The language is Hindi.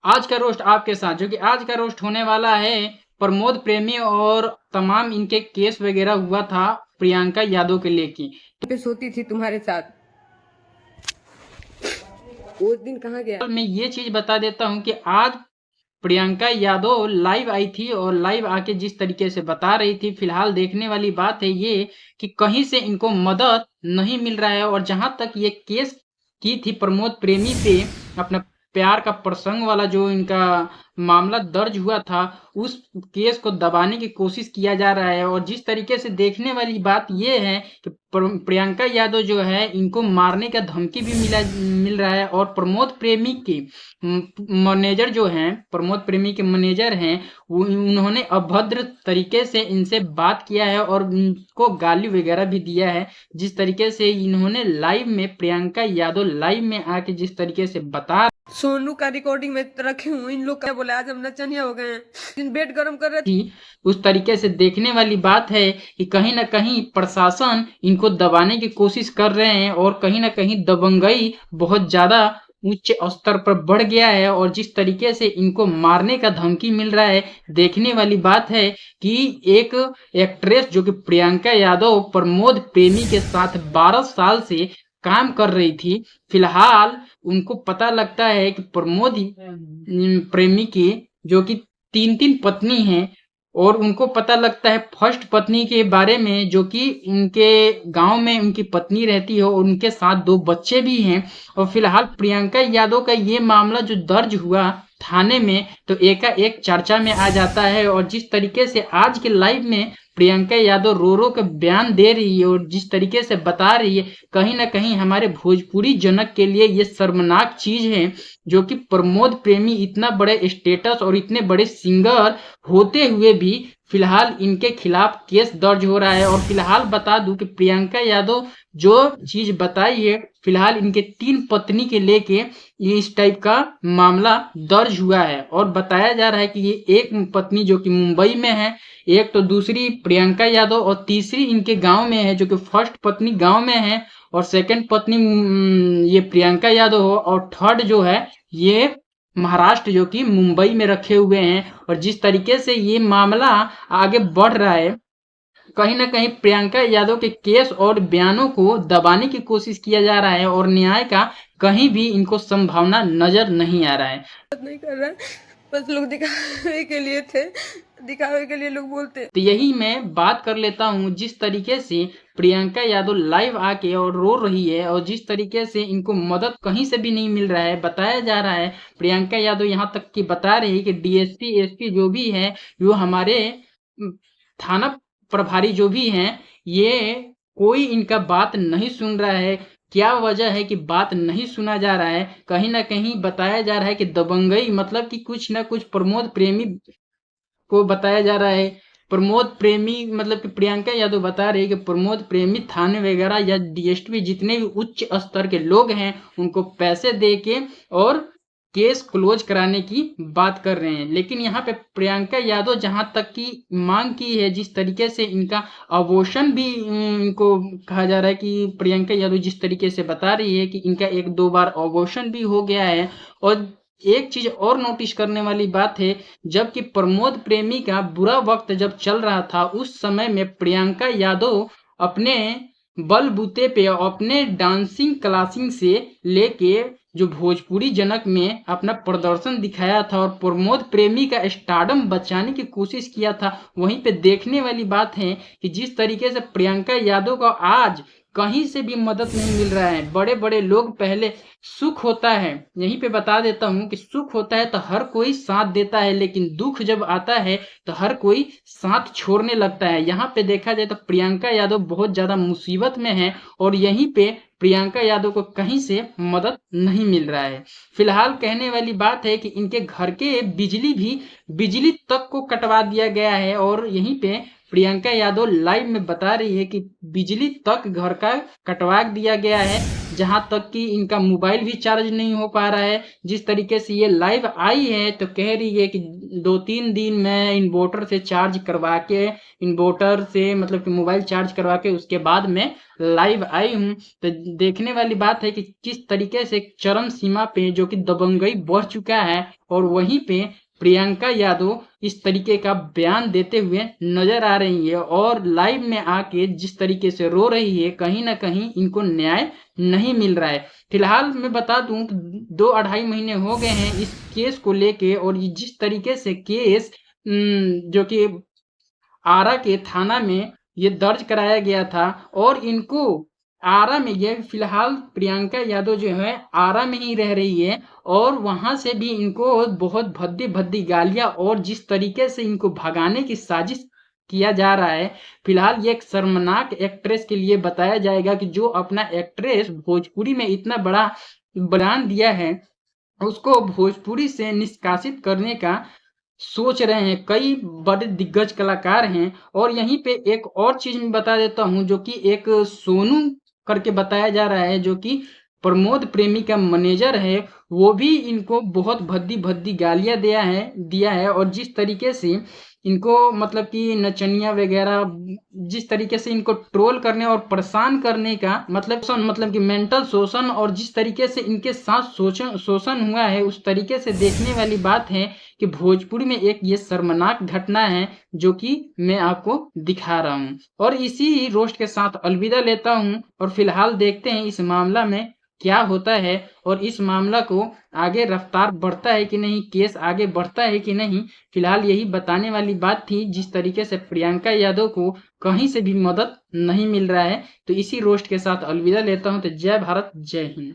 आज का रोस्ट आपके साथ, जो कि आज का रोस्ट होने वाला है प्रमोद प्रेमी और तमाम इनके केस वगैरह हुआ था प्रियंका यादव के लेके। पे सोती थी तुम्हारे साथ, उस दिन कहाँ गया? तो मैं ये चीज बता देता हूँ कि आज प्रियंका यादव लाइव आई थी और लाइव आके जिस तरीके से बता रही थी, फिलहाल देखने वाली बात है ये कि कहीं से इनको मदद नहीं मिल रहा है। और जहां तक ये केस की थी प्रमोद प्रेमी पे, अपना प्यार का प्रसंग वाला जो इनका मामला दर्ज हुआ था, उस केस को दबाने की कोशिश किया जा रहा है। और जिस तरीके से देखने वाली बात ये है कि प्रियंका यादव जो है इनको मारने का धमकी भी मिल रहा है। और प्रमोद प्रेमी के मैनेजर जो हैं, प्रमोद प्रेमी के मैनेजर हैं, उन्होंने अभद्र तरीके से इनसे बात किया है और उनको गाली वगैरह भी दिया है। जिस तरीके से इन्होंने लाइव में, प्रियंका यादव लाइव में आके जिस तरीके से बता सोनू का रिकॉर्डिंग में रखे हूँ, इन लोग क्या बोले, आज हम नचनिया हो गए हैं, बेड गर्म कर रहे थे। थी, उस तरीके से देखने वाली बात है कि कहीं ना कहीं प्रशासन इनको दबाने की कोशिश कर रहे हैं और कहीं ना कहीं दबंगई बहुत ज्यादा उच्च स्तर पर बढ़ गया है। और जिस तरीके से इनको मारने का धमकी मिल रहा है, देखने वाली बात है कि एक एक्ट्रेस जो कि प्रियंका यादव प्रमोद प्रेमी के साथ 12 साल से काम कर रही थी, फिलहाल उनको पता लगता है कि प्रमोद प्रेमी की जो कि 3 पत्नी हैं, और उनको पता लगता है फर्स्ट पत्नी के बारे में जो कि उनके गांव में उनकी पत्नी रहती है और उनके साथ 2 बच्चे भी हैं। और फिलहाल प्रियंका यादव का ये मामला जो दर्ज हुआ थाने में, तो एकाएक चर्चा में आ जाता है। और जिस तरीके से आज के लाइव में प्रियंका यादव रो रो के बयान दे रही है और जिस तरीके से बता रही है, कहीं ना कहीं हमारे भोजपुरी जनक के लिए ये शर्मनाक चीज है, जो कि प्रमोद प्रेमी इतना बड़े स्टेटस और इतने बड़े सिंगर होते हुए भी फिलहाल इनके खिलाफ केस दर्ज हो रहा है। और फिलहाल बता दूं कि प्रियंका यादव जो चीज बताई है, फिलहाल इनके 3 पत्नी के लेके ये इस टाइप का मामला दर्ज हुआ है। और बताया जा रहा है कि ये एक पत्नी जो कि मुंबई में है, एक तो दूसरी प्रियंका यादव, और तीसरी इनके गांव में है जो कि फर्स्ट पत्नी गांव में है, और सेकंड पत्नी ये प्रियंका यादव हो, और थर्ड जो है ये महाराष्ट्र जो कि मुंबई में रखे हुए हैं। और जिस तरीके से ये मामला आगे बढ़ रहा है, कहीं ना कहीं प्रियंका यादव के केस और बयानों को दबाने की कोशिश किया जा रहा है और न्याय का कहीं भी इनको संभावना नजर नहीं आ रहा है। नहीं कर रहा है, बस लोग दिखावे के लिए थे, दिखावे के लिए लोग बोलते। तो यही मैं बात कर लेता हूँ, जिस तरीके से प्रियंका यादव लाइव आके और रो रही है और जिस तरीके से इनको मदद कहीं से भी नहीं मिल रहा है। बताया जा रहा है, प्रियंका यादव यहाँ तक कि बता रही है कि डीएसपी एसपी जो भी है, वो हमारे थाना प्रभारी जो भी हैं, ये कोई इनका बात नहीं सुन रहा है। क्या वजह है कि बात नहीं सुना जा रहा है? कहीं ना कहीं बताया जा रहा है कि दबंगई, मतलब कि कुछ ना कुछ प्रमोद प्रेमी को बताया जा रहा है। प्रमोद प्रेमी मतलब कि प्रियंका यादव बता रही है कि प्रमोद प्रेमी थाने वगैरह या डीएसपी जितने भी उच्च स्तर के लोग हैं, उनको पैसे दे के और केस क्लोज कराने की बात कर रहे हैं। लेकिन यहाँ पे प्रियंका यादव जहां तक की मांग की है, जिस तरीके से इनका अबॉर्शन भी इनको कहा जा रहा है कि प्रियंका यादव जिस तरीके से बता रही है कि इनका 1-2 बार अबॉर्शन भी हो गया है। और एक चीज और नोटिस करने वाली बात है, जबकि प्रमोद प्रेमी का बुरा वक्त जब चल रहा था, उस समय में प्रियंका यादव अपने बलबूते पे अपने डांसिंग क्लासिंग से लेके जो भोजपुरी जनक में अपना प्रदर्शन दिखाया था और प्रमोद प्रेमी का स्टारडम बचाने की कोशिश किया था। वहीं पे देखने वाली बात है कि जिस तरीके से प्रियंका यादव को आज कहीं से भी मदद नहीं मिल रहा है। बड़े बड़े लोग पहले, सुख होता है, यहीं पे बता देता हूँ कि सुख होता है तो हर कोई साथ देता है, लेकिन दुख जब आता है तो हर कोई साथ छोड़ने लगता है। यहाँ पे देखा जाए तो प्रियंका यादव बहुत ज्यादा मुसीबत में है और यहीं पे प्रियंका यादव को कहीं से मदद नहीं मिल रहा है। फिलहाल कहने वाली बात है कि इनके घर के बिजली तक को कटवा दिया गया है और यहीं पे प्रियंका यादव लाइव में बता रही है कि बिजली तक घर का कटवा दिया गया है, जहां तक कि इनका मोबाइल भी चार्ज नहीं हो पा रहा है। जिस तरीके से ये लाइव आई है तो कह रही है कि 2-3 दिन में इन्वर्टर से चार्ज करवा के, इन्वर्टर से मतलब कि मोबाइल चार्ज करवा के उसके बाद में लाइव आई हूँ। तो देखने वाली बात है कि किस तरीके से चरम सीमा पे जो कि दबंगई बढ़ चुका है, और वहीं पे प्रियंका यादव इस तरीके का बयान देते हुए नजर आ रही है और लाइव में आके जिस तरीके से रो रही है, कहीं ना कहीं इनको न्याय नहीं मिल रहा है। फिलहाल मैं बता दूं कि 2-2.5 महीने हो गए हैं इस केस को लेके, और ये जिस तरीके से केस जो कि आरा के थाना में ये दर्ज कराया गया था, और इनको आरा में, ये फिलहाल प्रियंका यादव जो है आरा में ही रह रही है, और वहां से भी इनको बहुत भद्दी भद्दी गालियां और जिस तरीके से इनको भगाने की साजिश किया जा रहा है। फिलहाल ये एक शर्मनाक एक्ट्रेस के लिए बताया जाएगा कि जो अपना एक्ट्रेस भोजपुरी में इतना बड़ा बयान दिया है, उसको भोजपुरी से निष्कासित करने का सोच रहे हैं कई बड़े दिग्गज कलाकार हैं। और यहीं पे एक और चीज मैं बता देता हूं, जो कि एक सोनू करके बताया जा रहा है, जो कि प्रमोद प्रेमी का मैनेजर है, वो भी इनको बहुत भद्दी भद्दी गालियां दिया है और जिस तरीके से इनको मतलब कि नचनिया वगैरह, जिस तरीके से इनको ट्रोल करने और परेशान करने का मतलब कि मेंटल शोषण, और जिस तरीके से इनके साथ शोषण हुआ है, उस तरीके से देखने वाली बात है कि भोजपुरी में एक ये शर्मनाक घटना है जो कि मैं आपको दिखा रहा हूँ। और इसी रोस्ट के साथ अलविदा लेता हूँ, और फिलहाल देखते हैं इस मामला में क्या होता है, और इस मामला को आगे रफ्तार बढ़ता है कि नहीं, केस आगे बढ़ता है कि नहीं। फिलहाल यही बताने वाली बात थी। जिस तरीके से प्रियंका यादव को कहीं से भी मदद नहीं मिल रहा है, तो इसी रोस्ट के साथ अलविदा लेता हूं। तो जय भारत, जय हिंद।